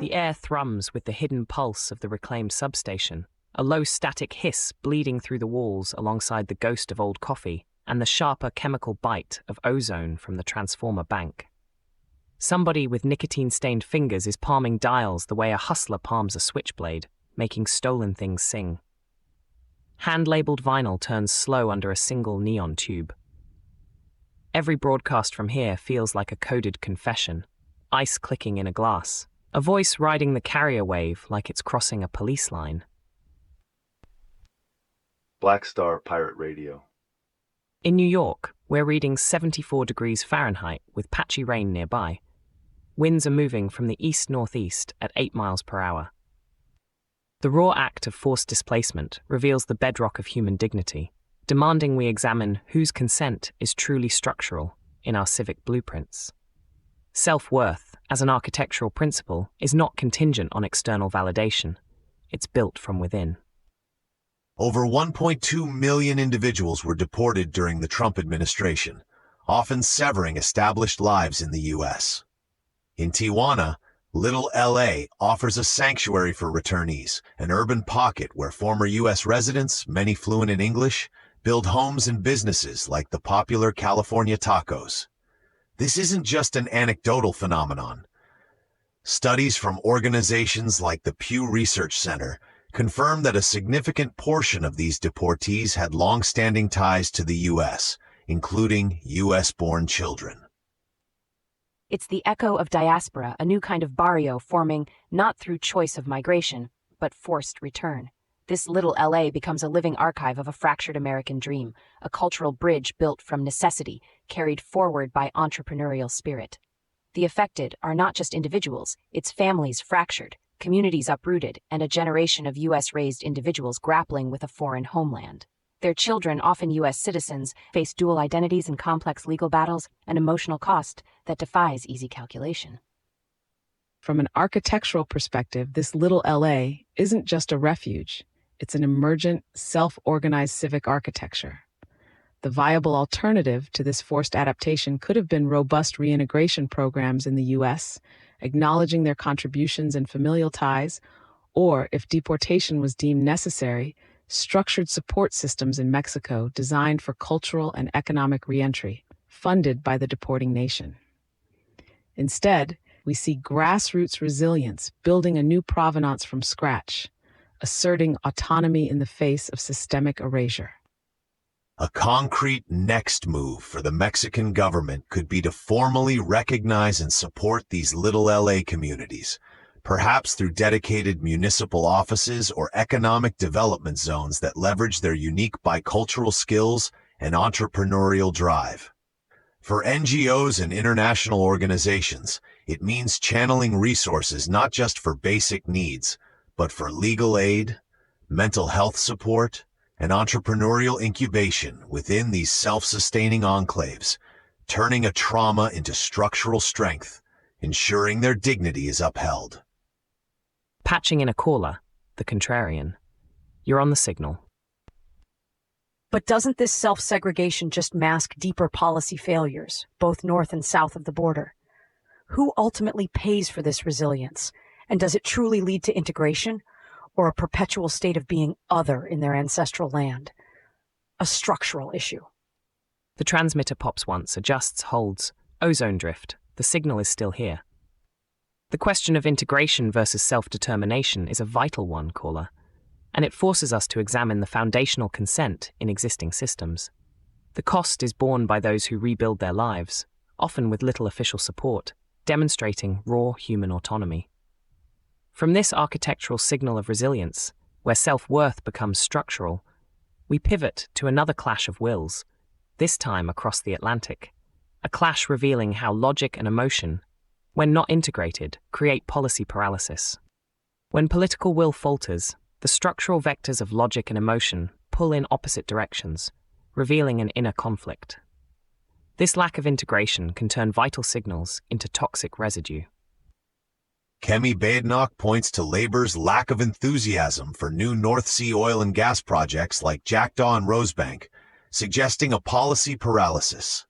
The air thrums with the hidden pulse of the reclaimed substation, a low static hiss bleeding through the walls alongside the ghost of old coffee and the sharper chemical bite of ozone from the transformer bank. Somebody with nicotine-stained fingers is palming dials the way a hustler palms a switchblade, making stolen things sing. Hand-labeled vinyl turns slow under a single neon tube. Every broadcast from here feels like a coded confession, ice clicking in a glass, a voice riding the carrier wave like it's crossing a police line. Black Star Pirate Radio. In New York, we're reading 74 degrees Fahrenheit with patchy rain nearby. Winds are moving from the east-northeast at 8 miles per hour. The raw act of forced displacement reveals the bedrock of human dignity, demanding we examine whose consent is truly structural in our civic blueprints. Self-worth, as an architectural principle, is not contingent on external validation. It's built from within. Over 1.2 million individuals were deported during the Trump administration, often severing established lives in the U.S. In Tijuana, Little L.A. offers a sanctuary for returnees, an urban pocket where former U.S. residents, many fluent in English, build homes and businesses like the popular California tacos. This isn't just an anecdotal phenomenon. Studies from organizations like the Pew Research Center confirm that a significant portion of these deportees had long-standing ties to the U.S., including U.S.-born children. It's the echo of diaspora, a new kind of barrio forming not through choice of migration, but forced return. This Little LA becomes a living archive of a fractured American dream, a cultural bridge built from necessity, carried forward by entrepreneurial spirit. The affected are not just individuals, it's families fractured, communities uprooted, and a generation of U.S.-raised individuals grappling with a foreign homeland. Their children, often U.S. citizens, face dual identities and complex legal battles, an emotional cost that defies easy calculation. From an architectural perspective, this Little LA isn't just a refuge. It's an emergent, self-organized civic architecture. The viable alternative to this forced adaptation could have been robust reintegration programs in the U.S., acknowledging their contributions and familial ties, or, if deportation was deemed necessary, structured support systems in Mexico designed for cultural and economic reentry, funded by the deporting nation. Instead, we see grassroots resilience building a new provenance from scratch, asserting autonomy in the face of systemic erasure. A concrete next move for the Mexican government could be to formally recognize and support these Little LA communities, perhaps through dedicated municipal offices or economic development zones that leverage their unique bicultural skills and entrepreneurial drive. For NGOs and international organizations, it means channeling resources not just for basic needs, but for legal aid, mental health support, and entrepreneurial incubation within these self-sustaining enclaves, turning a trauma into structural strength, ensuring their dignity is upheld. Patching in a caller, the contrarian. You're on the signal. But doesn't this self-segregation just mask deeper policy failures, both north and south of the border? Who ultimately pays for this resilience? And does it truly lead to integration, or a perpetual state of being other in their ancestral land? A structural issue. The transmitter pops once, adjusts, holds. Ozone drift. The signal is still here. The question of integration versus self-determination is a vital one, caller, and it forces us to examine the foundational consent in existing systems. The cost is borne by those who rebuild their lives, often with little official support, demonstrating raw human autonomy. From this architectural signal of resilience, where self-worth becomes structural, we pivot to another clash of wills, this time across the Atlantic, a clash revealing how logic and emotion, when not integrated, create policy paralysis. When political will falters, the structural vectors of logic and emotion pull in opposite directions, revealing an inner conflict. This lack of integration can turn vital signals into toxic residue. Kemi Badenoch points to Labour's lack of enthusiasm for new North Sea oil and gas projects like Jackdaw and Rosebank, suggesting a policy paralysis.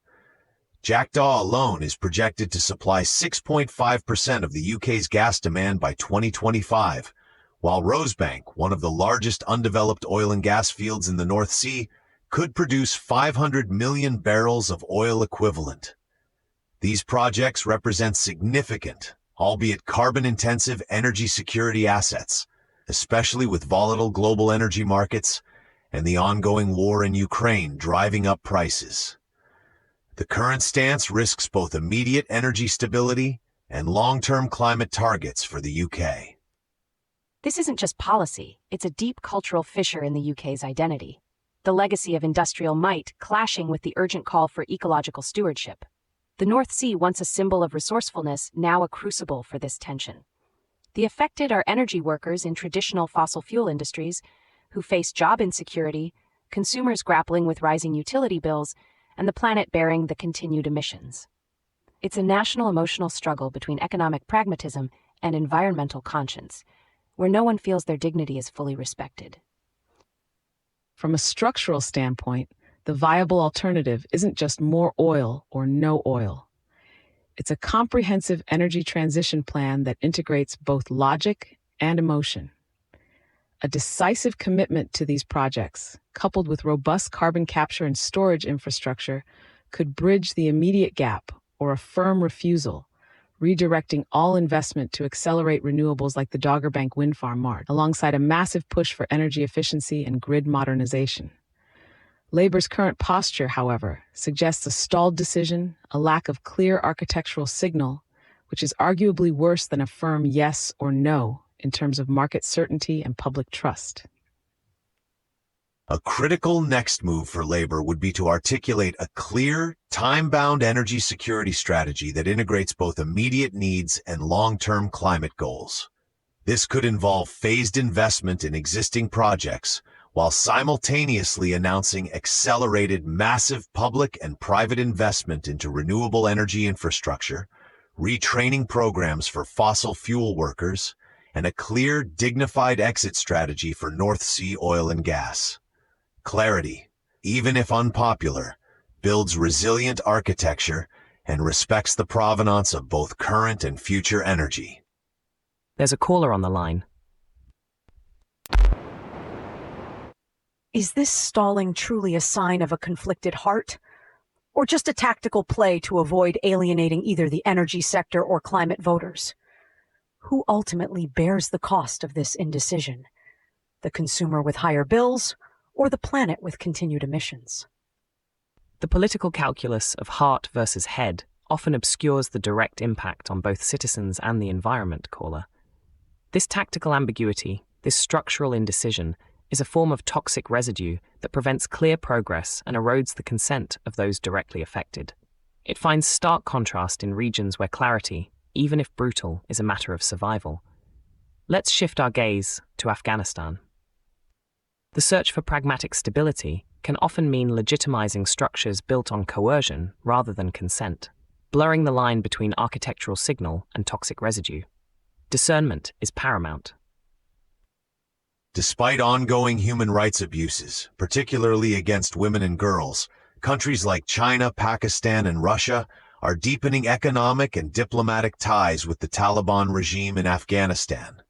Jackdaw alone is projected to supply 6.5% of the UK's gas demand by 2025, while Rosebank, one of the largest undeveloped oil and gas fields in the North Sea, could produce 500 million barrels of oil equivalent. These projects represent significant, albeit carbon-intensive energy security assets, especially with volatile global energy markets and the ongoing war in Ukraine driving up prices. The current stance risks both immediate energy stability and long-term climate targets for the UK. This isn't just policy, it's a deep cultural fissure in the UK's identity. The legacy of industrial might clashing with the urgent call for ecological stewardship. The North Sea, once a symbol of resourcefulness, now a crucible for this tension. The affected are energy workers in traditional fossil fuel industries who face job insecurity, consumers grappling with rising utility bills, and the planet bearing the continued emissions. It's a national emotional struggle between economic pragmatism and environmental conscience, where no one feels their dignity is fully respected. From a structural standpoint, the viable alternative isn't just more oil or no oil. It's a comprehensive energy transition plan that integrates both logic and emotion. A decisive commitment to these projects, coupled with robust carbon capture and storage infrastructure, could bridge the immediate gap, or a firm refusal, redirecting all investment to accelerate renewables like the Doggerbank wind farm MARD, alongside a massive push for energy efficiency and grid modernization. Labour's current posture, however, suggests a stalled decision, a lack of clear architectural signal, which is arguably worse than a firm yes or no in terms of market certainty and public trust. A critical next move for Labour would be to articulate a clear, time-bound energy security strategy that integrates both immediate needs and long-term climate goals. This could involve phased investment in existing projects, while simultaneously announcing accelerated massive public and private investment into renewable energy infrastructure, retraining programs for fossil fuel workers, and a clear, dignified exit strategy for North Sea oil and gas. Clarity, even if unpopular, builds resilient architecture and respects the provenance of both current and future energy. There's a caller on the line. Is this stalling truly a sign of a conflicted heart? Or just a tactical play to avoid alienating either the energy sector or climate voters? Who ultimately bears the cost of this indecision? The consumer with higher bills, or the planet with continued emissions? The political calculus of heart versus head often obscures the direct impact on both citizens and the environment, caller. This tactical ambiguity, this structural indecision, is a form of toxic residue that prevents clear progress and erodes the consent of those directly affected. It finds stark contrast in regions where clarity, even if brutal, is a matter of survival. Let's shift our gaze to Afghanistan. The search for pragmatic stability can often mean legitimizing structures built on coercion rather than consent, blurring the line between architectural signal and toxic residue. Discernment is paramount. Despite ongoing human rights abuses, particularly against women and girls, countries like China, Pakistan, and Russia are deepening economic and diplomatic ties with the Taliban regime in Afghanistan.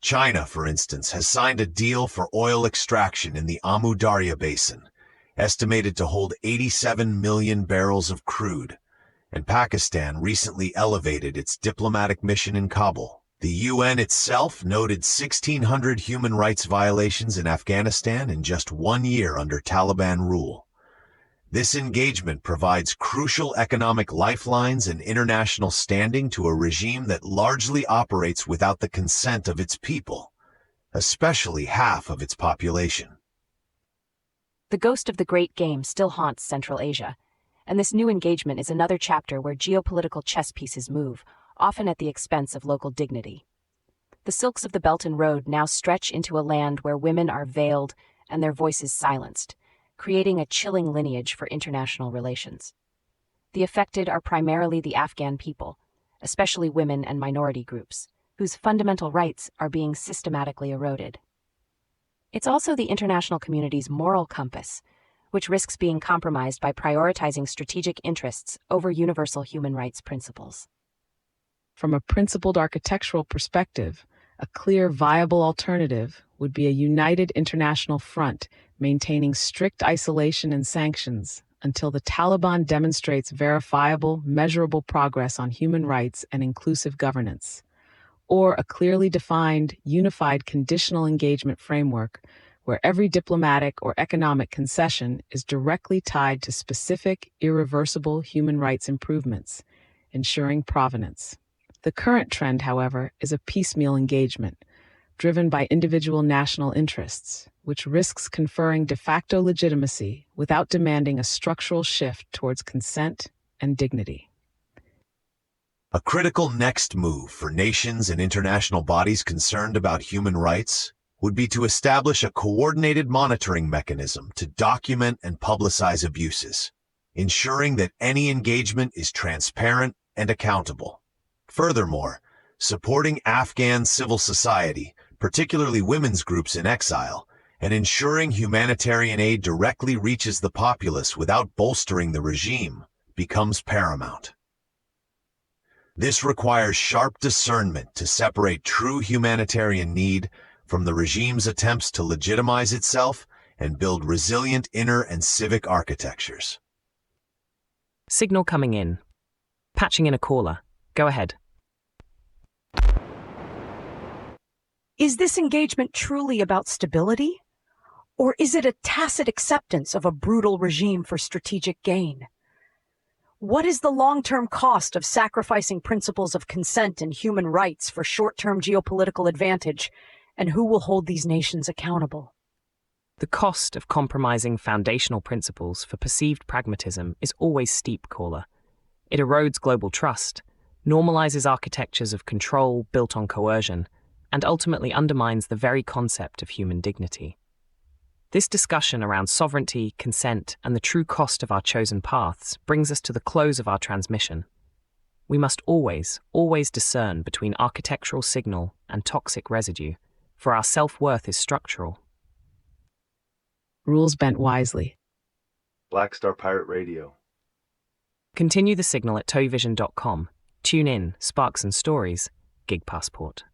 China, for instance, has signed a deal for oil extraction in the Amu Darya Basin, estimated to hold 87 million barrels of crude, and Pakistan recently elevated its diplomatic mission in Kabul. The UN itself noted 1,600 human rights violations in Afghanistan in just 1 year under Taliban rule. This engagement provides crucial economic lifelines and international standing to a regime that largely operates without the consent of its people, especially half of its population. The ghost of the Great Game still haunts Central Asia, and this new engagement is another chapter where geopolitical chess pieces move, often at the expense of local dignity. The silks of the Belt and Road now stretch into a land where women are veiled and their voices silenced, creating a chilling lineage for international relations. The affected are primarily the Afghan people, especially women and minority groups, whose fundamental rights are being systematically eroded. It's also the international community's moral compass, which risks being compromised by prioritizing strategic interests over universal human rights principles. From a principled architectural perspective, a clear, viable alternative would be a united international front maintaining strict isolation and sanctions until the Taliban demonstrates verifiable, measurable progress on human rights and inclusive governance, or a clearly defined, unified conditional engagement framework where every diplomatic or economic concession is directly tied to specific, irreversible human rights improvements, ensuring provenance. The current trend, however, is a piecemeal engagement, driven by individual national interests, which risks conferring de facto legitimacy without demanding a structural shift towards consent and dignity. A critical next move for nations and international bodies concerned about human rights would be to establish a coordinated monitoring mechanism to document and publicize abuses, ensuring that any engagement is transparent and accountable. Furthermore, supporting Afghan civil society, particularly women's groups in exile, and ensuring humanitarian aid directly reaches the populace without bolstering the regime becomes paramount. This requires sharp discernment to separate true humanitarian need from the regime's attempts to legitimize itself and build resilient inner and civic architectures. Signal coming in. Patching in a caller. Go ahead. Is this engagement truly about stability? Or is it a tacit acceptance of a brutal regime for strategic gain? What is the long-term cost of sacrificing principles of consent and human rights for short-term geopolitical advantage, and who will hold these nations accountable? The cost of compromising foundational principles for perceived pragmatism is always steep, caller. It erodes global trust, normalizes architectures of control built on coercion, and ultimately undermines the very concept of human dignity. This discussion around sovereignty, consent, and the true cost of our chosen paths brings us to the close of our transmission. We must always discern between architectural signal and toxic residue, for our self-worth is structural. Rules bent wisely. Black Star Pirate Radio. Continue the signal at TogeeVision.com. Tune in, Sparks and Stories, Gig Passport.